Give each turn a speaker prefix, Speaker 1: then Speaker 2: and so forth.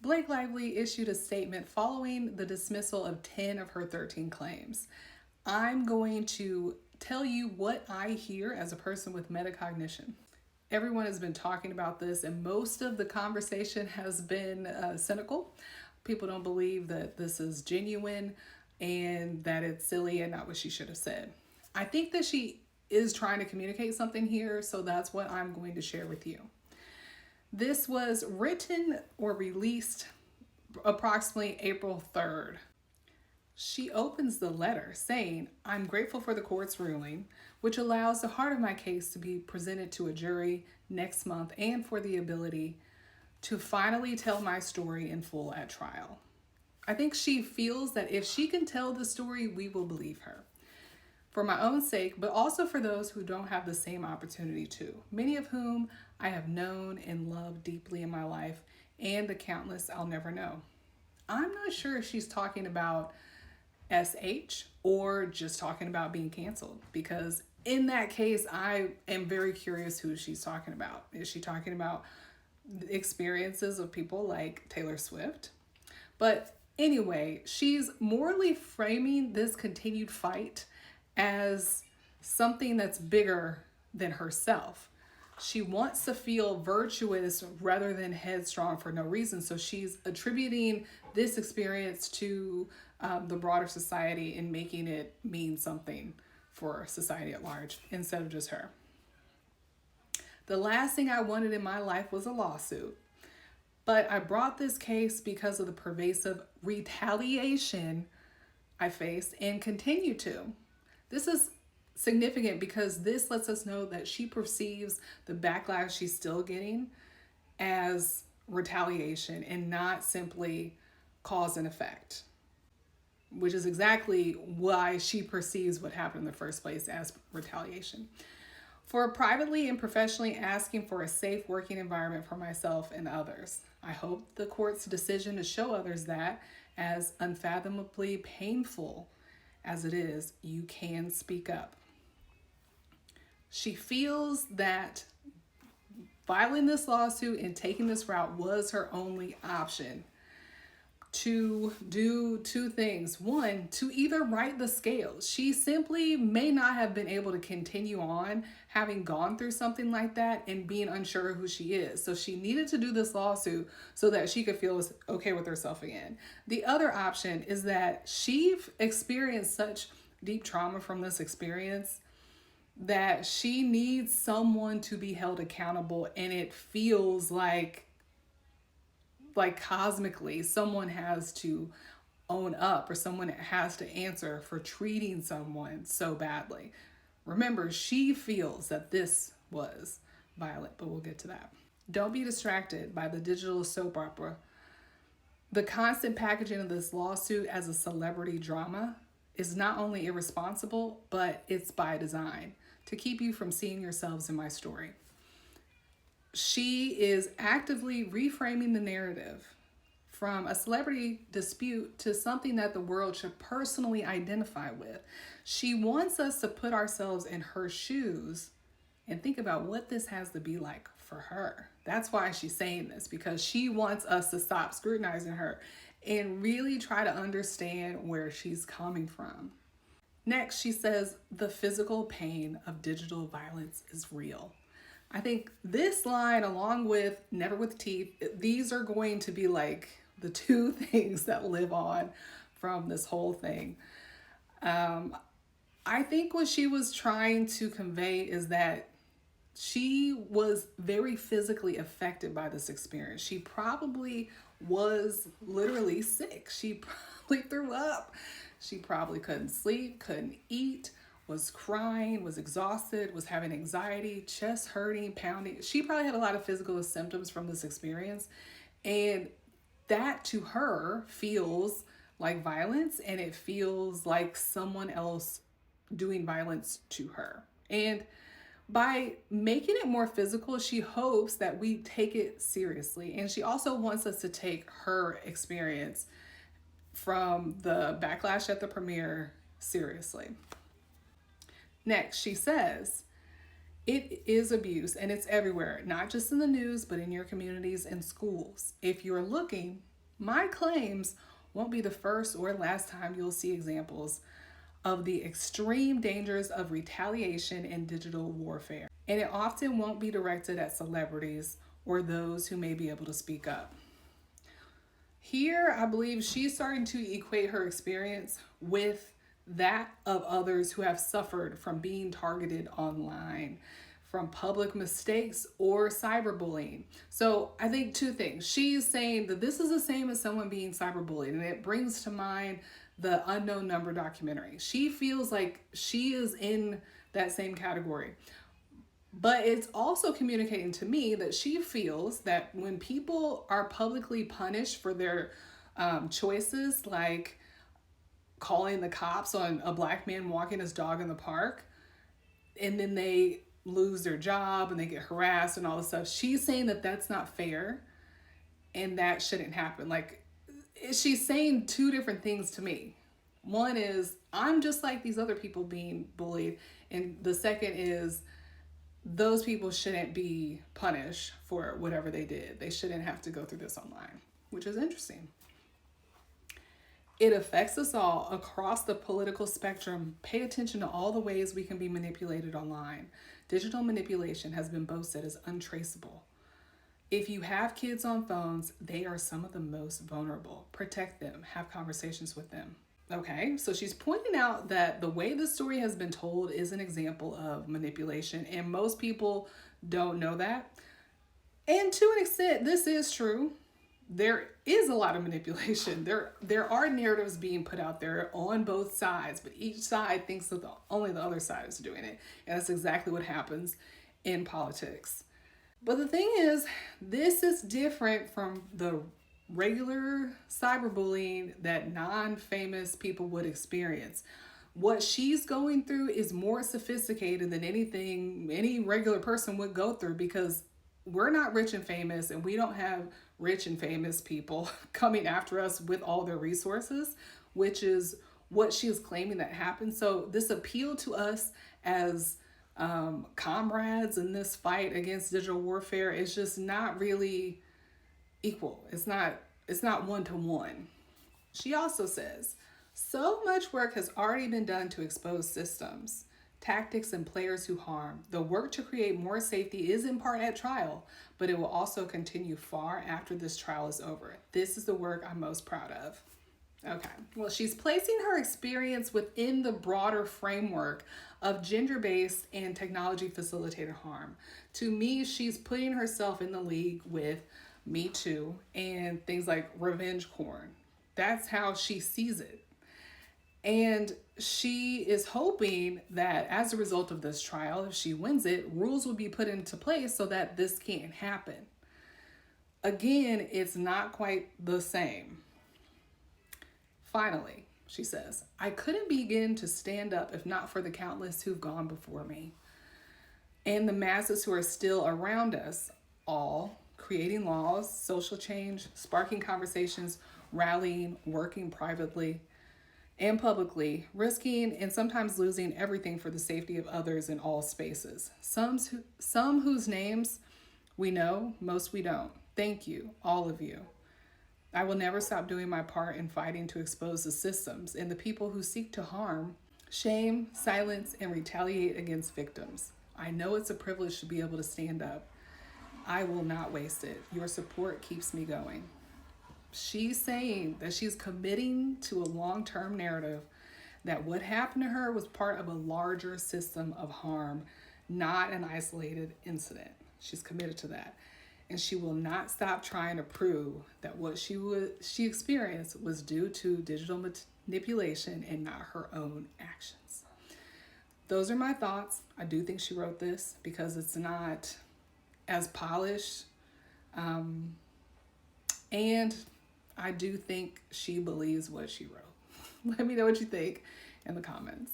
Speaker 1: Blake Lively issued a statement following the dismissal of 10 of her 13 claims. I'm going to tell you what I hear as a person with metacognition. Everyone has been talking about this, and most of the conversation has been cynical. People don't believe that this is genuine and that it's silly and not what she should have said. I think that she is trying to communicate something here, so that's what I'm going to share with you. This was written or released approximately April 3rd. She opens the letter saying, I'm grateful for the court's ruling, which allows the heart of my case to be presented to a jury next month and for the ability to finally tell my story in full at trial. I think she feels that if she can tell the story, we will believe her. For my own sake, but also for those who don't have the same opportunity to, many of whom I have known and loved deeply in my life, and the countless I'll never know. I'm not sure if she's talking about SH or just talking about being canceled, because in that case, I am very curious who she's talking about. Is she talking about the experiences of people like Taylor Swift? But anyway, she's morally framing this continued fight as something that's bigger than herself. She wants to feel virtuous rather than headstrong for no reason. So she's attributing this experience to the broader society and making it mean something for society at large instead of just her. The last thing I wanted in my life was a lawsuit, but I brought this case because of the pervasive retaliation I faced and continue to. This is significant because this lets us know that she perceives the backlash she's still getting as retaliation and not simply cause and effect, which is exactly why she perceives what happened in the first place as retaliation. For privately and professionally asking for a safe working environment for myself and others. I hope the court's decision to show others that, as unfathomably painful as it is, you can speak up. She feels that filing this lawsuit and taking this route was her only option to do two things. One, to either right the scales. She simply may not have been able to continue on having gone through something like that and being unsure of who she is. So she needed to do this lawsuit so that she could feel okay with herself again. The other option is that she experienced such deep trauma from this experience that she needs someone to be held accountable, and it feels like cosmically someone has to own up, or someone has to answer for treating someone so badly. Remember, she feels that this was violent, but we'll get to that. Don't be distracted by the digital soap opera. The constant packaging of this lawsuit as a celebrity drama is not only irresponsible, but it's by design to keep you from seeing yourselves in my story. She is actively reframing the narrative from a celebrity dispute to something that the world should personally identify with. She wants us to put ourselves in her shoes and think about what this has to be like for her. That's why she's saying this, because she wants us to stop scrutinizing her and really try to understand where she's coming from. Next, she says the physical pain of digital violence is real. I think this line, along with Never with Teeth, these are going to be like the two things that live on from this whole thing. I think what she was trying to convey is that she was very physically affected by this experience. She probably was literally sick. She probably threw up. She probably couldn't sleep, couldn't eat, was crying, was exhausted, was having anxiety, chest hurting, pounding. She probably had a lot of physical symptoms from this experience. And that to her feels like violence, and it feels like someone else doing violence to her. And by making it more physical, she hopes that we take it seriously. And she also wants us to take her experience from the backlash at the premiere seriously. Next, she says, it is abuse and it's everywhere, not just in the news, but in your communities and schools. If you're looking, My claims won't be the first or last time you'll see examples of the extreme dangers of retaliation in digital warfare, and it often won't be directed at celebrities or those who may be able to speak up. Here, I believe she's starting to equate her experience with that of others who have suffered from being targeted online, from public mistakes or cyberbullying. So I think two things. She's saying that this is the same as someone being cyberbullied, and it brings to mind the Unknown Number documentary. She feels like she is in that same category. But it's also communicating to me that she feels that when people are publicly punished for their choices, like calling the cops on a black man walking his dog in the park, and then they lose their job and they get harassed and all this stuff, she's saying that that's not fair and that shouldn't happen. Like, she's saying two different things to me. One is, I'm just like these other people being bullied. And the second is, those people shouldn't be punished for whatever they did. They shouldn't have to go through this online, which is interesting. It affects us all across the political spectrum. Pay attention to all the ways we can be manipulated online. Digital manipulation has been boasted as untraceable. If you have kids on phones, they are some of the most vulnerable. Protect them. Have conversations with them. Okay, so she's pointing out that the way the story has been told is an example of manipulation, and most people don't know that. And to an extent, this is true. There is a lot of manipulation. There are narratives being put out there on both sides, but each side thinks that only the other side is doing it. And that's exactly what happens in politics. But the thing is, this is different from the regular cyberbullying that non-famous people would experience. What she's going through is more sophisticated than anything any regular person would go through, because we're not rich and famous, and we don't have rich and famous people coming after us with all their resources, which is what she is claiming that happened. So this appeal to us as comrades in this fight against digital warfare is just not really equal. It's not one-to-one. She also says, so much work has already been done to expose systems, tactics, and players who harm. The work to create more safety is in part at trial, but it will also continue far after this trial is over. This is the work I'm most proud of. Okay, well, she's placing her experience within the broader framework of gender-based and technology-facilitated harm. To me, she's putting herself in the league with Me Too and things like revenge porn. That's how she sees it. And she is hoping that as a result of this trial, if she wins it, rules will be put into place so that this can't happen. Again, it's not quite the same. Finally, she says, I couldn't begin to stand up if not for the countless who've gone before me and the masses who are still around us, all creating laws, social change, sparking conversations, rallying, working privately and publicly, risking and sometimes losing everything for the safety of others in all spaces. Some whose names we know, most we don't. Thank you, all of you. I will never stop doing my part in fighting to expose the systems and the people who seek to harm, shame, silence, and retaliate against victims. I know it's a privilege to be able to stand up. I will not waste it. Your support keeps me going. She's saying that she's committing to a long-term narrative that what happened to her was part of a larger system of harm, not an isolated incident. She's committed to that. And she will not stop trying to prove that what she experienced was due to digital manipulation and not her own actions. Those are my thoughts. I do think she wrote this because it's not as polished. And I do think she believes what she wrote. Let me know what you think in the comments.